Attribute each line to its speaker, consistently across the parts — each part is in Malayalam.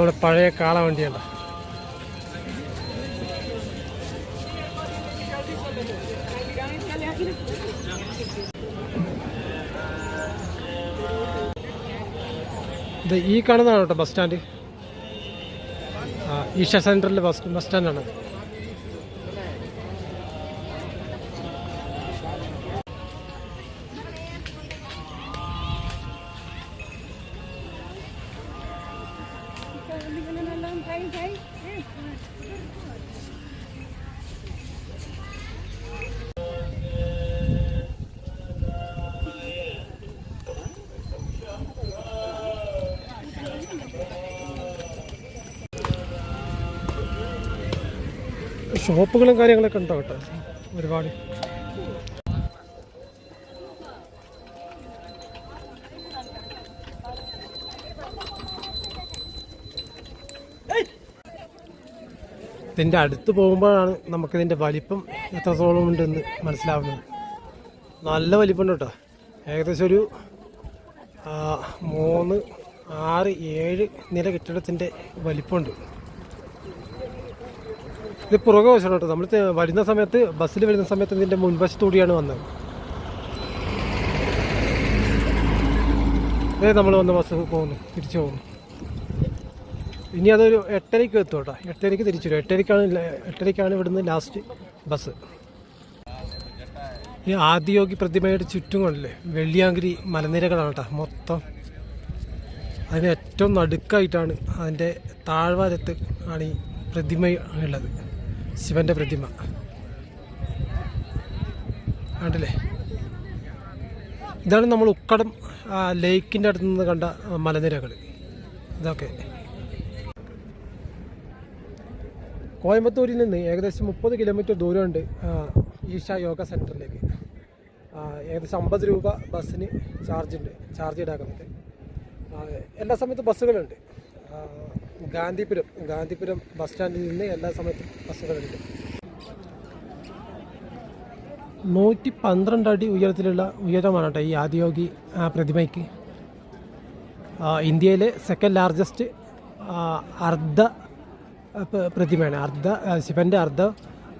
Speaker 1: നമ്മുടെ പഴയ കാള വണ്ടിയുണ്ട്. ഇത് ഈ കാണുന്നതാണ് കേട്ടോ ബസ് സ്റ്റാൻഡ്. ഈഷ സെൻറ്ററിലെ ബസ് സ്റ്റാൻഡാണ്. ഷോപ്പുകളും കാര്യങ്ങളൊക്കെ ഉണ്ടോ കേട്ടോ ഒരുപാട്. ഇതിൻ്റെ അടുത്ത് പോകുമ്പോഴാണ് നമുക്കിതിൻ്റെ വലിപ്പം എത്രത്തോളം ഉണ്ടെന്ന് മനസ്സിലാവുന്നത്. നല്ല വലിപ്പമുണ്ട് കേട്ടോ. ഏകദേശം ഒരു 3, 6, 7 നില കെട്ടിടത്തിൻ്റെ വലിപ്പമുണ്ട്. ഇത് പുറകെ വശമാണ് കേട്ടോ. നമ്മൾ വരുന്ന സമയത്ത് ബസ്സിൽ വരുന്ന സമയത്ത് ഇതിൻ്റെ മുൻവശത്തുകൂടിയാണ് വന്നത്. അതേ നമ്മൾ വന്ന ബസ് പോകുന്നു, തിരിച്ചു പോകുന്നു. ഇനി അതൊരു 8:30 എത്തും കേട്ടോ. 8:30 തിരിച്ചു വരും. 8:30 ഇവിടുന്ന് ലാസ്റ്റ് ബസ്. ഈ ആദിയോഗി പ്രതിമയുടെ ചുറ്റും കൊണ്ടല്ലേ വെള്ളിയാങ്കിരി മലനിരകളാണ് കേട്ടോ മൊത്തം. അതിന് ഏറ്റവും നടുക്കായിട്ടാണ് അതിൻ്റെ താഴ്വാരത്ത് ആണ് ഈ പ്രതിമ ഉള്ളത്, ശിവൻ്റെ പ്രതിമ കണ്ടില്ലേ. ഇതാണ് നമ്മൾ ഉക്കടം ലേക്കിൻ്റെ അടുത്ത് നിന്ന് കണ്ട മലനിരകൾ ഇതൊക്കെ. കോയമ്പത്തൂരിൽ നിന്ന് ഏകദേശം 30 കിലോമീറ്റർ ദൂരമുണ്ട് ഈഷ യോഗ സെൻറ്ററിലേക്ക്. ഏകദേശം 50 രൂപ ബസ്സിന് ചാർജ് ഈടാക്കുന്നുണ്ട്. എല്ലാ സമയത്തും ബസ്സുകളുണ്ട്. ഗാന്ധിപുരം ബസ് സ്റ്റാൻഡിൽ നിന്ന് എല്ലാ സമയത്തും ബസ്സുകളുണ്ട്. 112 അടി ഉയരമാണ് കേട്ടോ ഈ ആദിയോഗി പ്രതിമയ്ക്ക്. ഇന്ത്യയിലെ സെക്കൻഡ് ലാർജസ്റ്റ് അർദ്ധ പ്രതിമയാണ്. ശിവൻ്റെ അർദ്ധ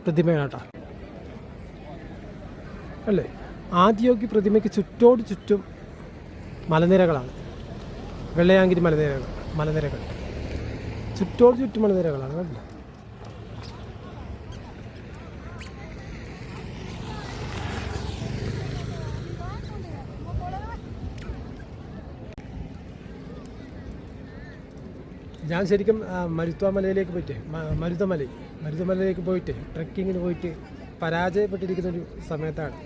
Speaker 1: പ്രതിമയാണ് കേട്ടോ അല്ലേ. ആദിയോഗി പ്രതിമയ്ക്ക് ചുറ്റും മലനിരകളാണ്, വെള്ളയാങ്കിരി മലനിരകൾ ചുറ്റും മലനിരകളാണ് കണ്ടില്ല. ഞാൻ ശരിക്കും മരുത്വമലയിലേക്ക് പോയിട്ട് മരുതമലയിലേക്ക് പോയിട്ട് ട്രെക്കിങ്ങിന് പോയിട്ട് പരാജയപ്പെട്ടിരിക്കുന്നൊരു സമയത്താണ്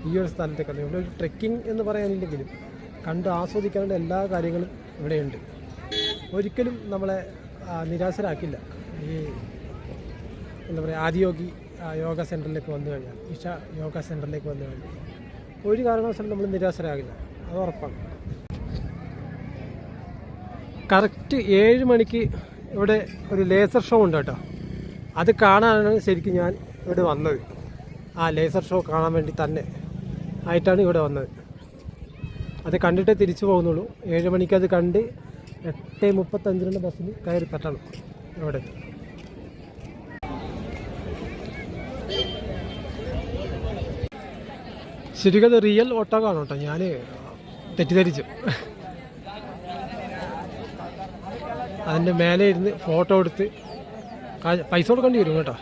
Speaker 1: ഈ ഒരു സ്ഥലത്തേക്ക് വന്നത്. ഇവിടെ ഒരു ട്രെക്കിംഗ് എന്ന് പറയാനില്ലെങ്കിലും കണ്ട് ആസ്വദിക്കാനുള്ള എല്ലാ കാര്യങ്ങളും ഇവിടെയുണ്ട്. ഒരിക്കലും നമ്മളെ നിരാശരാക്കില്ല ഈ എന്താ പറയുക ആദിയോഗി യോഗ സെൻറ്ററിലേക്ക് വന്നു കഴിഞ്ഞാൽ, ഈഷ യോഗ സെൻറ്ററിലേക്ക് വന്നു കഴിഞ്ഞാൽ ഒരു കാരണവശാലും നമ്മൾ നിരാശരാകില്ല, അത് ഉറപ്പാണ്. കറക്റ്റ് 7 മണിക്ക് ഇവിടെ ഒരു ലേസർ ഷോ ഉണ്ട് കേട്ടോ. അത് കാണാനാണ് ശരിക്കും ഞാൻ ഇവിടെ വന്നത്. ആ ലേസർ ഷോ കാണാൻ വേണ്ടി തന്നെ ആയിട്ടാണ് ഇവിടെ വന്നത്. അത് കണ്ടിട്ടേ തിരിച്ചു പോകുന്നുള്ളൂ. 7 മണിക്ക് അത് കണ്ട് 8:35 ബസ്സിന് കയറി പറ്റണം ഇവിടെ. ശരിക്കും അത് റിയൽ ഓട്ടോക്കാണ് കേട്ടോ. ഞാൻ തെറ്റിദ്ധരിച്ചു. അതിൻ്റെ മേലെ ഇരുന്ന് ഫോട്ടോ എടുത്ത് പൈസ കൊടുക്കേണ്ടി വരും കേട്ടോ.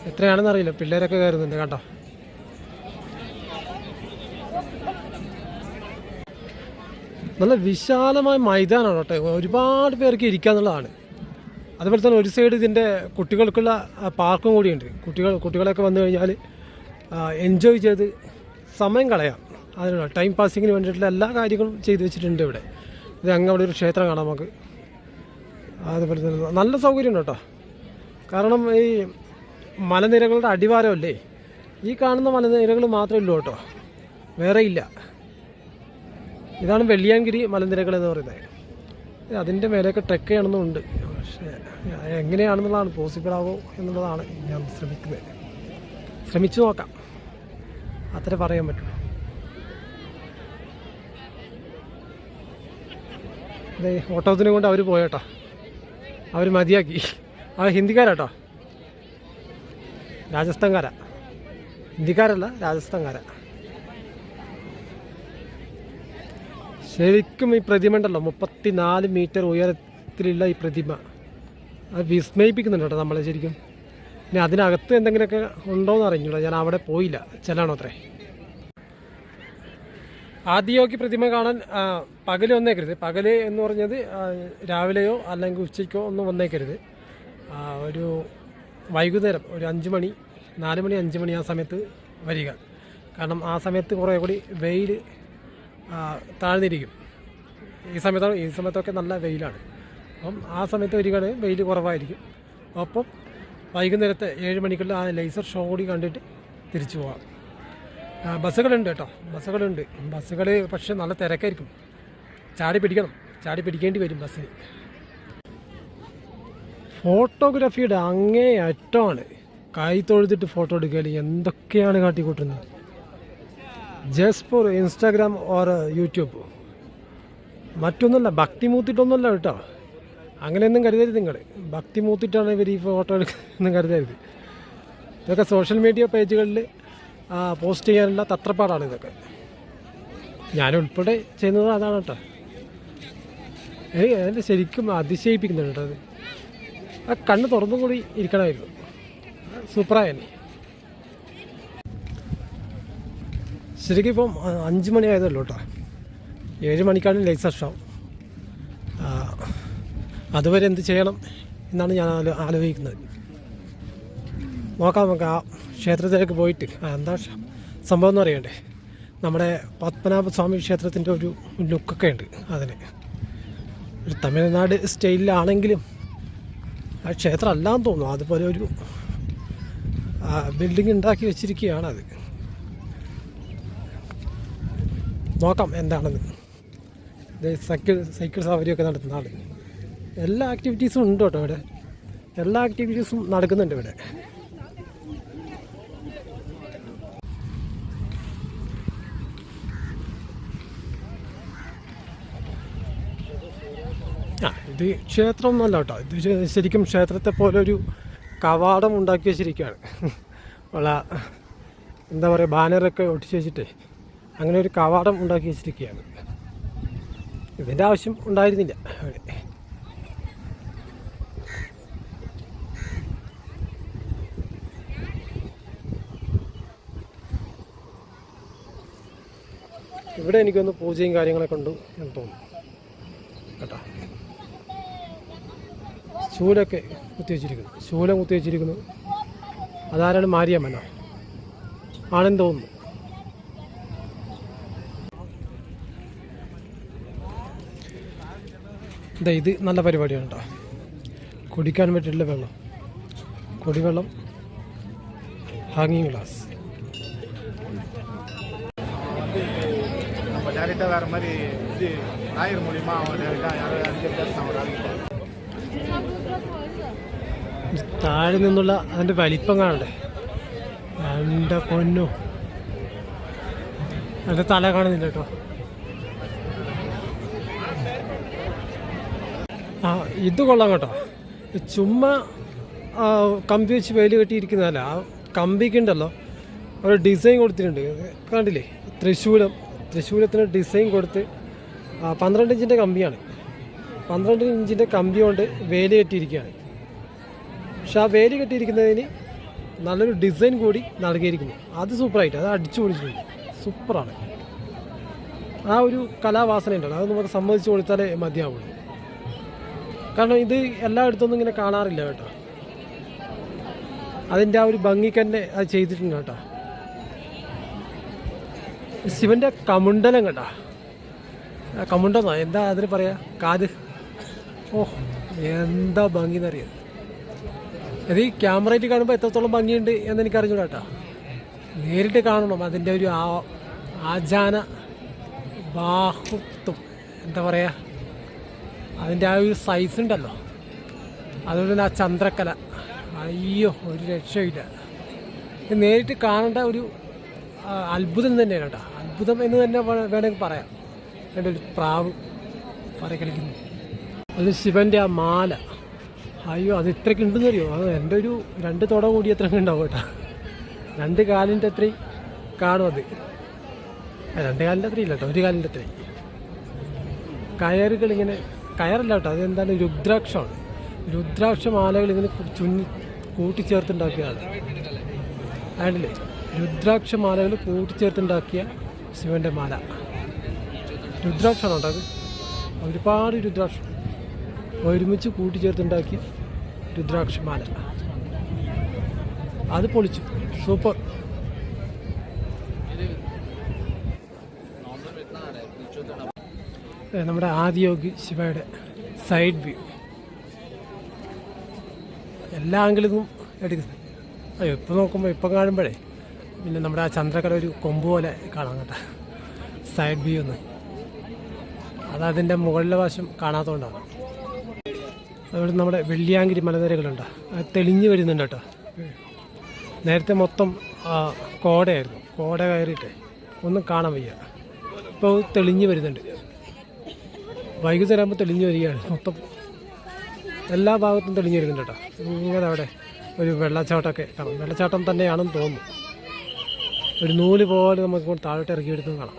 Speaker 1: എത്രയാണെന്ന് അറിയില്ല. പിള്ളേരൊക്കെ കയറുന്നുണ്ട് കേട്ടോ. നല്ല വിശാലമായ മൈതാനമാണ് കേട്ടോ. ഒരുപാട് പേർക്ക് ഇരിക്കാന്നുള്ളതാണ്. അതുപോലെ തന്നെ ഒരു സൈഡ് ഇതിൻ്റെ കുട്ടികൾക്കുള്ള പാർക്കും കൂടിയുണ്ട്. കുട്ടികളൊക്കെ വന്നു കഴിഞ്ഞാൽ എൻജോയ് ചെയ്ത് സമയം കളയാം. അതിനുള്ള ടൈം പാസിങ്ങിന് വേണ്ടിയിട്ടുള്ള എല്ലാ കാര്യങ്ങളും ചെയ്തു വെച്ചിട്ടുണ്ട് ഇവിടെ. ഇത് അങ്ങ് അവിടെ ഒരു ക്ഷേത്രം കാണാം നമുക്ക്. അതുപോലെ തന്നെ നല്ല സൗകര്യമുണ്ട് കേട്ടോ. കാരണം ഈ മലനിരകളുടെ അടിവാരമല്ലേ, ഈ കാണുന്ന മലനിരകൾ മാത്രമേ ഉള്ളൂ കേട്ടോ, വേറെ ഇല്ല. ഇതാണ് വെള്ളിയാങ്കിരി മലനിരകൾ എന്ന് പറയുന്നത്. അതിൻ്റെ മേലെയൊക്കെ ട്രെക്ക് ചെയ്യണമെന്നുണ്ട്. പക്ഷേ എങ്ങനെയാണെന്നുള്ളതാണ്, പോസിബിൾ ആവോ എന്നുള്ളതാണ് ഞാൻ ശ്രമിച്ചു നോക്കാം, അത്രേ പറയാൻ പറ്റുള്ളൂ. ഓട്ടോത്തിനെ കൊണ്ട് അവർ പോയേട്ടാ. അവർ മതിയാക്കി. അവർ ഹിന്ദിക്കാരാട്ടോ, രാജസ്ഥാൻകാരാ, ഹിന്ദിക്കാരല്ല രാജസ്ഥാൻകാരാ. ശരിക്കും ഈ പ്രതിമ ഉണ്ടല്ലോ, 34 മീറ്റർ ഉയരത്തിലുള്ള ഈ പ്രതിമ അത് വിസ്മയിപ്പിക്കുന്നുണ്ട് കേട്ടോ നമ്മളെ ശരിക്കും. ഇനി അതിനകത്ത് എന്തെങ്കിലുമൊക്കെ ഉണ്ടോയെന്ന് അറിഞ്ഞൂടാ, ഞാൻ അവിടെ പോയില്ല, ചെല്ലാണോ അത്രേ. ആദിയോഗി പ്രതിമ കാണാൻ പകൽ വന്നേക്കരുത്. പകൽ എന്ന് പറഞ്ഞത് രാവിലെയോ അല്ലെങ്കിൽ ഉച്ചയ്ക്കോ ഒന്നും വന്നേക്കരുത്. ഒരു വൈകുന്നേരം ഒരു 5 മണി, 4 മണി 5 മണി ആ സമയത്ത് വരിക. കാരണം ആ സമയത്ത് കുറേ കൂടി വെയിൽ താഴ്ന്നിരിക്കും. ഈ സമയത്തൊക്കെ നല്ല വെയിലാണ്. അപ്പം ആ സമയത്ത് വരികയാണെങ്കിൽ വെയിൽ കുറവായിരിക്കും. അപ്പം വൈകുന്നേരത്തെ 7 മണിക്കുള്ള ആ ലേസർ ഷോ കൂടി കണ്ടിട്ട് തിരിച്ചു പോകാം. ബസ്സുകളുണ്ട് കേട്ടോ, ബസ്സുകളുണ്ട്. ബസ്സുകൾ പക്ഷേ നല്ല തിരക്കായിരിക്കും. ചാടി പിടിക്കേണ്ടി വരും ബസ്സിന്. ഫോട്ടോഗ്രാഫിയുടെ അങ്ങേ അറ്റമാണ്. കൈ തൊഴുതിട്ട് ഫോട്ടോ എടുക്കൽ എന്തൊക്കെയാണ് കാട്ടിക്കൂട്ടുന്നത്. Just for Instagram or YouTube. മറ്റൊന്നുമല്ല, ഭക്തി മൂത്തിട്ടൊന്നുമല്ല കേട്ടോ. അങ്ങനെയൊന്നും കരുതരുത് നിങ്ങൾ. ഭക്തി മൂത്തിട്ടാണ് ഇവർ ഈ ഫോട്ടോ എടുക്കുന്നതെന്നും കരുതരുത്. ഇതൊക്കെ സോഷ്യൽ മീഡിയ പേജുകളിൽ പോസ്റ്റ് ചെയ്യാനുള്ള തത്രപ്പാടാണ് ഇതൊക്കെ. ഞാനുൾപ്പെടെ ചെയ്യുന്നത് അതാണ് കേട്ടോ. അതിൻ്റെ ശരിക്കും അതിശയിപ്പിക്കുന്നുണ്ട് കേട്ടോ അത്. ആ കണ്ണ് തുറന്നും കൂടി ഇരിക്കണമായിരുന്നു. സൂപ്പറായനെ. ശരിക്കും ഇപ്പം 5 മണി ആയതല്ലോ കേട്ടോ. 7 മണിക്കാണ് ലേസർ ഷോ. അതുവരെ എന്ത് ചെയ്യണം എന്നാണ് ഞാൻ ആലോചിക്കുന്നത്. നോക്കാം നമുക്ക്. ആ ക്ഷേത്രത്തിലേക്ക് പോയിട്ട് എന്താ സംഭവം എന്ന് അറിയണ്ടേ. നമ്മുടെ പത്മനാഭസ്വാമി ക്ഷേത്രത്തിൻ്റെ ഒരു ലുക്കൊക്കെ ഉണ്ട് അതിന്. ഒരു തമിഴ്നാട് സ്റ്റൈലിലാണെങ്കിലും ആ ക്ഷേത്രം അല്ലാന്ന് തോന്നുന്നു. അതുപോലെ ഒരു ബിൽഡിംഗ് ഉണ്ടാക്കി വെച്ചിരിക്കുകയാണ് അത്. നോക്കാം എന്താണെന്ന്. ഇത് സൈക്കിൾ സവാരിയൊക്കെ നടത്തുന്ന ആൾ. എല്ലാ ആക്ടിവിറ്റീസും ഉണ്ട് കേട്ടോ ഇവിടെ. എല്ലാ ആക്ടിവിറ്റീസും നടക്കുന്നുണ്ട് ഇവിടെ. ഇത് ക്ഷേത്രമൊന്നുമല്ല കേട്ടോ. ഇത് ശരിക്കും ക്ഷേത്രത്തെ പോലെ ഒരു കവാടം ഉണ്ടാക്കി വെച്ചിരിക്കുകയാണ്. ഉള്ള എന്താ പറയുക, ബാനറൊക്കെ ഒട്ടിച്ച് വെച്ചിട്ട് അങ്ങനെ ഒരു കവാടം ഉണ്ടാക്കി വെച്ചിരിക്കുകയാണ്. ഇതിൻ്റെ ആവശ്യം ഉണ്ടായിരുന്നില്ല അവിടെ. ഇവിടെ എനിക്കൊന്ന് പൂജയും കാര്യങ്ങളൊക്കെ ഉണ്ട് എന്ന് തോന്നുന്നു കേട്ടോ. ശൂലമൊക്കെ കുത്തിവെച്ചിരിക്കുന്നു. അതാരാണ്? മാരിയമ്മനോ ആണെന്ന് തോന്നുന്നു. ഇത് നല്ല പരിപാടിയാണ് കേട്ടോ. കുടിക്കാൻ പറ്റില്ല വെള്ളം, കുടിവെള്ളം, ഹാങ്ങിങ് ഗ്ലാസ്. താഴെ നിന്നുള്ള അതിൻ്റെ വലിപ്പം കാണണ്ടേ. എൻ്റെ പൊന്നോ, എൻ്റെ തല കാണുന്നില്ല കേട്ടോ. ഇത് കൊള്ളാം കേട്ടോ. ചുമ്മാ കമ്പി വെച്ച് വേലി കെട്ടിയിരിക്കുന്നതല്ല. ആ കമ്പിക്കുണ്ടല്ലോ ഒരു ഡിസൈൻ കൊടുത്തിട്ടുണ്ട്, കണ്ടില്ലേ? തൃശ്ശൂലത്തിന് ഡിസൈൻ കൊടുത്ത് 12 ഇഞ്ചിൻ്റെ കമ്പിയാണ്. 12 ഇഞ്ചിൻ്റെ കമ്പി കൊണ്ട് വേലി കെട്ടിയിരിക്കുകയാണ്. പക്ഷെ ആ വേലി കെട്ടിയിരിക്കുന്നതിന് നല്ലൊരു ഡിസൈൻ കൂടി നൽകിയിരിക്കുന്നു. അത് സൂപ്പറായിട്ട്, അത് അടിച്ചു പൊളിച്ചിട്ടുണ്ട്. സൂപ്പറാണ്. ആ ഒരു കലാവാസന ഉണ്ടല്ലോ, അത് നമുക്ക് സമ്മതിച്ചു കൊടുത്താലേ മതിയാവുള്ളൂ. കാരണം ഇത് എല്ലായിടത്തൊന്നും ഇങ്ങനെ കാണാറില്ല കേട്ടോ. അതിൻ്റെ ആ ഒരു ഭംഗിക്ക് തന്നെ അത് ചെയ്തിട്ടുണ്ട് കേട്ടോ. ശിവൻ്റെ കമുണ്ടലം കേട്ടോ. കമുണ്ടെന്നോ എന്താ അതിന് പറയാ, കാത്. ഓഹ്, എന്താ ഭംഗി എന്നറിയാം. അത് ഈ ക്യാമറയിൽ കാണുമ്പോൾ എത്രത്തോളം ഭംഗിയുണ്ട് എന്നെനിക്കറിഞ്ഞൂടാ കേട്ടോ. നേരിട്ട് കാണണം അതിൻ്റെ ഒരു ആജാന ബാഹുത്വം, എന്താ പറയുക, അതിൻ്റെ ആ ഒരു സൈസ് ഉണ്ടല്ലോ. അതുകൊണ്ട് തന്നെ ആ ചന്ദ്രക്കല, അയ്യോ ഒരു രക്ഷയില്ല. നേരിട്ട് കാണേണ്ട ഒരു അത്ഭുതം തന്നെയാണ് കേട്ടോ. അത്ഭുതം എന്ന് തന്നെ വേണമെങ്കിൽ പറയാം. എൻ്റെ ഒരു പ്രാവ് പറ കളിക്കുന്നു. അത് ശിവൻ്റെ ആ മാല, അയ്യോ അത് ഇത്രയ്ക്ക് ഉണ്ടെന്ന് അറിയോ? അത് എൻ്റെ ഒരു 2 തുട കൂടി എത്ര ഉണ്ടാവും കേട്ടോ. 2 കാലിൻ്റെ അത്രയും കാണും അത്. 2 കാലിൻ്റെ അത്രയും ഇല്ല കേട്ടോ, 1 കാലിൻ്റെ അത്രയും. കയറുകൾ ഇങ്ങനെ, കയറല്ല കേട്ടോ, അതെന്താണ് രുദ്രാക്ഷമാണ്. രുദ്രാക്ഷ മാലകൾ ഇങ്ങനെ കൂട്ടിച്ചേർത്തുണ്ടാക്കിയതാണ്. ആയിട്ടില്ലേ? രുദ്രാക്ഷ മാലകൾ കൂട്ടിച്ചേർത്തുണ്ടാക്കിയ ശിവൻ്റെ മാല. രുദ്രാക്ഷമാണ് കേട്ടോ അത്. ഒരുപാട് രുദ്രാക്ഷം ഒരുമിച്ച് കൂട്ടിച്ചേർത്തുണ്ടാക്കിയ രുദ്രാക്ഷമാല. അത് പൊളിച്ചു, സൂപ്പർ. നമ്മുടെ ആദിയോഗി ശിവയുടെ സൈഡ് വ്യൂ എല്ലാ ആംഗിളിൽ നിന്നും എടുക്കുന്നത്. അയ്യോ ഇപ്പം നോക്കുമ്പോൾ, ഇപ്പം കാണുമ്പോഴേ പിന്നെ നമ്മുടെ ആ ചന്ദ്രക്കല ഒരു കൊമ്പ് പോലെ കാണാം കേട്ടോ, സൈഡ് വ്യൂ ഒന്ന്. അതതിൻ്റെ മുകളിലെ വശം കാണാത്തതുകൊണ്ടാണ്. അതുകൊണ്ട് നമ്മുടെ വെള്ളിയാങ്കിരി മലനിരകളുണ്ട്, അത് തെളിഞ്ഞ് വരുന്നുണ്ട് കേട്ടോ. നേരത്തെ മൊത്തം കോടയായിരുന്നു, കോട കയറിയിട്ട് ഒന്നും കാണാൻ വയ്യ. ഇപ്പോൾ തെളിഞ്ഞ് വരുന്നുണ്ട്, വൈകുന്നേരം ആകുമ്പോൾ തെളിഞ്ഞ് വരികയാണ്. മൊത്തം എല്ലാ ഭാഗത്തും തെളിഞ്ഞ് വരുന്നുണ്ട് കേട്ടോ. ഇങ്ങനെ അവിടെ ഒരു വെള്ളച്ചാട്ടമൊക്കെ കാണാം. വെള്ളച്ചാട്ടം തന്നെയാണെന്ന് തോന്നുന്നു. ഒരു നൂല് പോലെ നമുക്ക് താഴോട്ട് ഇറക്കി എടുക്കുന്നത് കാണാം.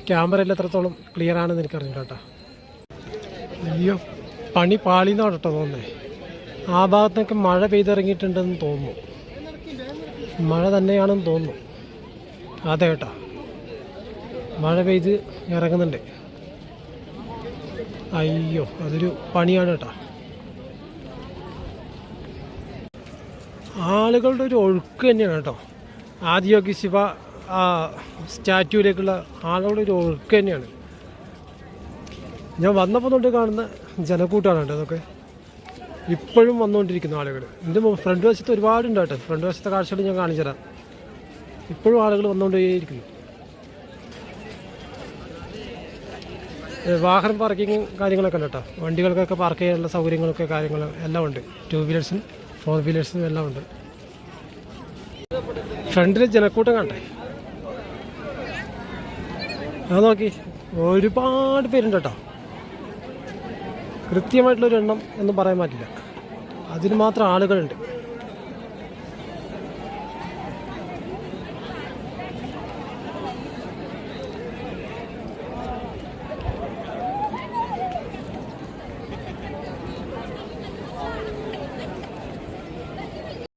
Speaker 1: ക്യാമറയിൽ എത്രത്തോളം ക്ലിയർ ആണെന്ന് എനിക്കറിയില്ല കേട്ടോ. അയ്യോ പണി പാളിന്നാണ് കേട്ടോ തോന്നുന്നത്. ആ ഭാഗത്തൊക്കെ മഴ പെയ്തിറങ്ങിയിട്ടുണ്ടെന്ന് തോന്നുന്നു. മഴ തന്നെയാണെന്ന് തോന്നുന്നു. അതെ കേട്ടോ, മഴ പെയ്ത് ഇറങ്ങുന്നുണ്ട്. അയ്യോ അതൊരു പണിയാണ് കേട്ടോ. ആളുകളുടെ ഒരു ഒഴുക്ക് തന്നെയാണ് കേട്ടോ. ആദിയോഗി ശിവ സ്റ്റാറ്റ്യൂവിലേക്കുള്ള ആളുകളുടെ ഒരു ഒഴുക്ക് തന്നെയാണ്. ഞാൻ വന്നപ്പോൾ തൊട്ട് കാണുന്ന ജനക്കൂട്ടാണ് കേട്ടോ അതൊക്കെ. ഇപ്പോഴും വന്നുകൊണ്ടിരിക്കുന്നു ആളുകൾ. എൻ്റെ ഫ്രണ്ട് വശത്ത് ഒരുപാടുണ്ട് കേട്ടോ. ഫ്രണ്ട് വശത്തെ കാഴ്ചകൾ ഞാൻ കാണിച്ചു തരാം. ഇപ്പോഴും ആളുകൾ വന്നുകൊണ്ടേയിരിക്കുന്നു. വാഹനം പാർക്കിങ്ങും കാര്യങ്ങളൊക്കെ ഉണ്ട് കേട്ടോ. വണ്ടികൾക്കൊക്കെ പാർക്ക് ചെയ്യാനുള്ള സൗകര്യങ്ങളൊക്കെ കാര്യങ്ങളും എല്ലാം ഉണ്ട്. 2 വീലേഴ്സിനും 4 വീലേഴ്സിനും എല്ലാം ഉണ്ട്. ഫ്രണ്ടിൽ ജനക്കൂട്ടം കണ്ടേ, അത് നോക്കി, ഒരുപാട് പേരുണ്ട് കേട്ടോ. കൃത്യമായിട്ടുള്ളൊരു എണ്ണം എന്നും പറയാൻ പറ്റില്ല, അതിന് മാത്രം ആളുകളുണ്ട്.